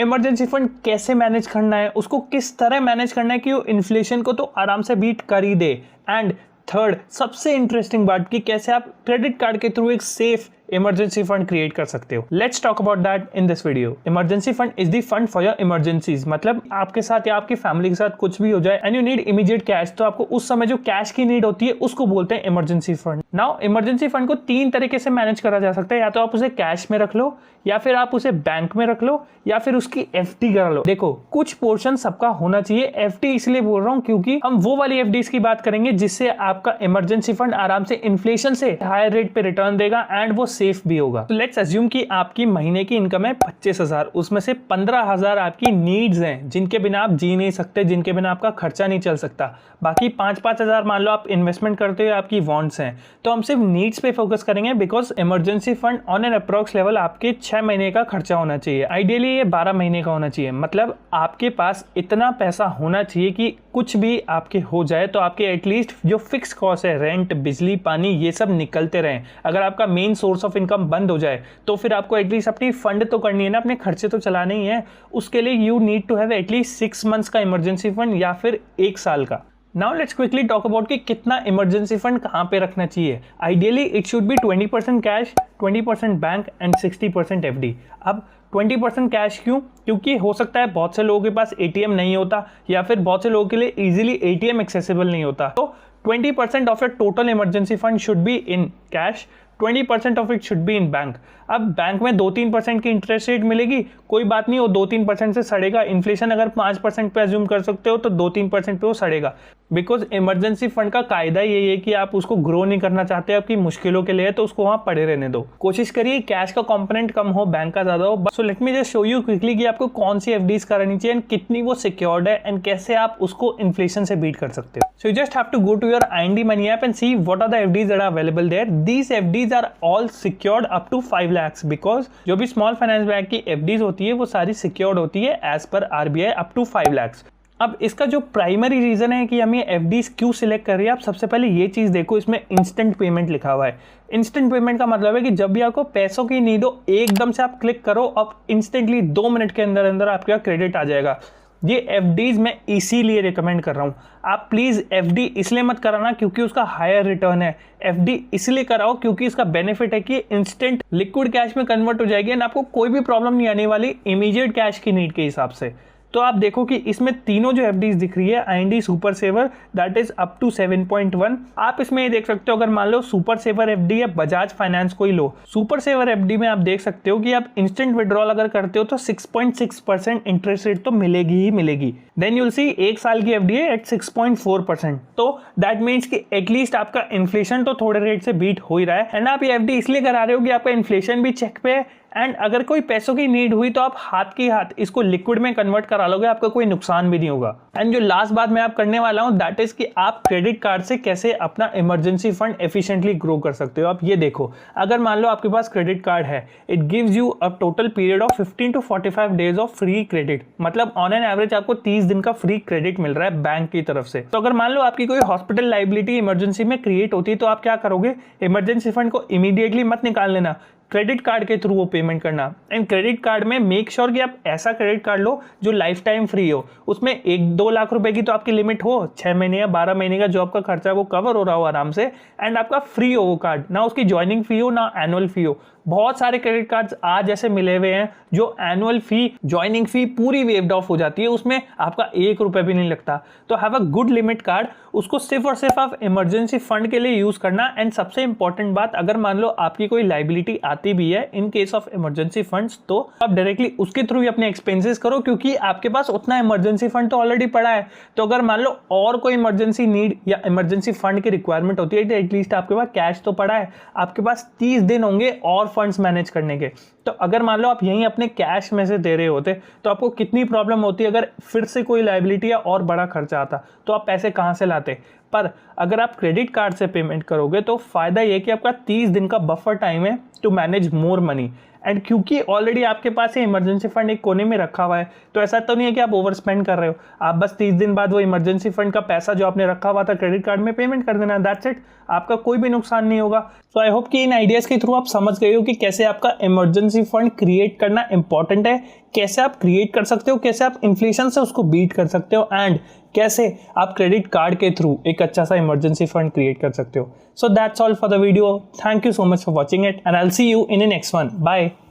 Emergency fund कैसे manage करना है, उसको किस तरह मैनेज करना है कि वो इन्फ्लेशन को तो आराम से बीट कर ही दे। एंड थर्ड, सबसे इंटरेस्टिंग बात कि कैसे आप क्रेडिट कार्ड के थ्रू एक सेफ इमरजेंसी फंड क्रिएट कर सकते हो। Let's talk about that in this video. Emergency fund is the fund for your emergencies, मतलब आपके साथ या आपकी फैमिली के साथ कुछ भी हो जाए and you need immediate cash, तो आपको उस समय जो कैश की नीड होती है उसको बोलते हैं emergency fund. Now emergency fund को 3 तरीके से मैनेज करा जा सकता है, या तो आप उसे कैश में रख लो, या फिर आप उसे बैंक में रख लो, या फिर उसकी एफडी करा लो। देखो, कुछ पोर्शन सबका होना चाहिए। एफडी इसलिए बोल रहा हूं क्योंकि हम वो वाली एफडीज की बात करेंगे जिससे आपका इमरजेंसी फंड आराम से इन्फ्लेशन से हायर रेट पे रिटर्न देगा एंड वो सेफ भी होगा। तो लेट्स अज्यूम कि आपकी महीने की इनकम है 25,000, उसमें से 15,000 आपकी नीड्स हैं जिनके बिना आप जी नहीं सकते, जिनके बिना आपका खर्चा नहीं चल सकता। बाकी 5,000 मान लो आप इन्वेस्टमेंट करते हो, आपकी वांट्स हैं। तो हम सिर्फ नीड्स पे फोकस करेंगे because emergency fund on an approx level आपके 6 महीने का खर्चा होना चाहिए। आइडियली ये 12 महीने का होना चाहिए, मतलब आपके पास इतना पैसा होना चाहिए कि कुछ भी आपके हो जाए तो आपके एटलीस्ट जो फिक्स कॉस्ट है, रेंट, बिजली, पानी, ये सब निकलते रहें। अगर आपका मेन सोर्स ऑफ इनकम बंद हो जाए तो फिर आपको एटलीस्ट अपनी फंड तो करनी है ना, अपने खर्चे तो चलाने ही है। उसके लिए you need to have at least 6 months का इमरजेंसी फंड या फिर 1 साल का। Now let's quickly talk about कि कितना इमरजेंसी फंड कहाँ पे रखना चाहिए। Ideally it should be 20% cash, 20% bank and 60% FD. अब 20% कैश क्यों? क्योंकि हो सकता है बहुत से लोगों के पास एटीएम नहीं होता, या फिर बहुत से लोगों के लिए इजीली एटीएम एक्सेसिबल नहीं होता। तो 20% of your total emergency fund should be in cash, 20% of it should be in bank. अब बैंक में 2-3% की इंटरेस्ट रेट मिलेगी, कोई बात नहीं, वो 2-3% से सड़ेगा। इन्फ्लेशन अगर 5% पे अज्यूम कर सकते हो तो 2-3% पे वो सड़ेगा। बिकॉज इमरजेंसी फंड का कायदा यही है कि आप उसको ग्रो नहीं करना चाहते, आपकी मुश्किलों के लिए, तो उसको वहां पड़े रहने दो। कोशिश करिए कैश का कंपोनेंट कम हो, बैंक का ज्यादा हो। So let me just show you quickly कि आपको कौन सी एफडीज करनी चाहिए एंड कितनी वो सिक्योर्ड है एंड कैसे आप उसको इन्फ्लेशन से बीट कर सकते हो। So you just have to go to your IND Money app and see what are the FDs that are available there. These FDs are all secured up to 5 lakhs, because जो भी small finance bank की FDs होती है वो सारी secured होती है as per RBI up to 5 lakhs। अब इसका जो प्राइमरी रीजन है कि हम ये एफडीज क्यों सिलेक्ट कर रहे हैं, आप सबसे पहले ये चीज देखो, इसमें इंस्टेंट पेमेंट लिखा हुआ है। इंस्टेंट पेमेंट का मतलब है कि जब भी आपको पैसों की नीड हो, एकदम से आप क्लिक करो, अब इंस्टेंटली 2 मिनट के अंदर अंदर आपके क्रेडिट आ जाएगा। ये एफडीज मैं इसीलिए रिकमेंड कर रहा हूँ। आप प्लीज एफडी इसलिए मत कराना क्योंकि उसका हायर रिटर्न है, एफडी इसलिए कराओ क्योंकि इसका बेनिफिट है कि इंस्टेंट लिक्विड कैश में कन्वर्ट हो जाएगी एंड आपको कोई भी प्रॉब्लम नहीं आने वाली इमीडिएट कैश की नीड के हिसाब से। तो आप देखो कि इसमें तीनों जो एफडीज दिख रही है, IND super saver that is up to 7.1। आप इसमें ये देख सकते हो, अगर मान लो सुपर सेवर एफडी या बजाज फाइनेंस को ही लो, सुपर सेवर एफडी में आप देख सकते हो कि आप इंस्टेंट विड्रॉल अगर करते हो तो 6.6% इंटरेस्ट रेट तो मिलेगी ही मिलेगी। देन यूल सी 1 साल की एफडी है एट 6.4%। तो दैट मीन्स कि एटलीस्ट आपका इन्फ्लेशन तो थोड़े रेट से बीट हो ही रहा है। एंड आप ये एफडी इसलिए करा रहे हो कि आपका इन्फ्लेशन भी चेक पे है एंड अगर कोई पैसों की नीड हुई तो आप हाथ की हाथ इसको लिक्विड में कन्वर्ट करा लोगे, आपका कोई नुकसान भी नहीं होगा। एंड जो लास्ट बात मैं आप करने वाला हूं दैट इज कि आप क्रेडिट कार्ड से कैसे अपना इमरजेंसी फंड एफिशिएंटली ग्रो कर सकते हो। आप ये देखो, अगर मान लो आपके पास क्रेडिट कार्ड है, it gives you a total period of 15 to 45 days of free credit, मतलब ऑन एन एवरेज आपको 30 दिन का फ्री क्रेडिट मिल रहा है बैंक की तरफ से। तो अगर मान लो आपकी कोई हॉस्पिटल लायबिलिटी इमरजेंसी में क्रिएट होती है तो आप क्या करोगे, इमरजेंसी फंड को इमीडिएटली मत निकाल लेना, क्रेडिट कार्ड के थ्रू वो पेमेंट करना। एंड क्रेडिट कार्ड में मेक श्योर कि आप ऐसा क्रेडिट कार्ड लो जो लाइफ टाइम फ्री हो, उसमें 1-2 लाख रुपए की तो आपकी लिमिट हो, 6 महीने या 12 महीने का जो आपका खर्चा है वो कवर हो रहा हो आराम से, एंड आपका फ्री हो वो कार्ड, ना उसकी ज्वाइनिंग फी हो ना एनुअल फी हो। बहुत सारे क्रेडिट कार्ड्स आज ऐसे मिले हुए हैं जो एनुअल फी, ज्वाइनिंग फी पूरी वेव्ड ऑफ हो जाती है, उसमें आपका 1 रुपए भी नहीं लगता। तो have a good limit card, उसको सिर्फ और सिर्फ आप इमरजेंसी फंड के लिए यूज करना। एंड सबसे इंपॉर्टेंट बात, अगर मान लो आपकी कोई लायबिलिटी आती भी है in case of emergency funds, तो आप डायरेक्टली उसके थ्रू ही अपने एक्सपेंसेस करो क्योंकि आपके पास उतना इमरजेंसी फंड तो ऑलरेडी पड़ा है। तो अगर मान लो और कोई इमरजेंसी नीड या इमरजेंसी फंड की रिक्वायरमेंट होती है तो एटलीस्ट आपके पास कैश तो पड़ा है, आपके पास 30 दिन होंगे और फंड्स मैनेज करने के। तो अगर मान लो आप यहीं अपने कैश में से दे रहे होते तो आपको कितनी प्रॉब्लम होती, अगर फिर से कोई लायबिलिटी या और बड़ा खर्चा आता तो आप पैसे कहां से लाते। पर अगर आप क्रेडिट कार्ड से पेमेंट करोगे तो फायदा ये कि आपका 30 दिन का बफर टाइम है to manage more money. And क्योंकि ऑलरेडी आपके पास ये इमरजेंसी फंड एक कोने में रखा हुआ है तो ऐसा तो नहीं है कि आप ओवर स्पेंड कर रहे हो, आप बस 30 दिन बाद वो इमरजेंसी फंड का पैसा जो आपने रखा हुआ था क्रेडिट कार्ड में पेमेंट कर देना, दैट्स इट, आपका कोई भी नुकसान नहीं होगा। सो आई होप कि इन आइडियाज के थ्रू आप समझ गए हो कि कैसे आपका इमरजेंसी फंड क्रिएट करना इंपॉर्टेंट है, कैसे आप क्रिएट कर सकते हो, कैसे आप इन्फ्लेशन से उसको बीट कर सकते हो, एंड कैसे आप क्रेडिट कार्ड के थ्रू एक अच्छा सा इमरजेंसी फंड क्रिएट कर सकते हो. So that's all for the video. Thank you so much for watching it and I will see you in the next one. Bye.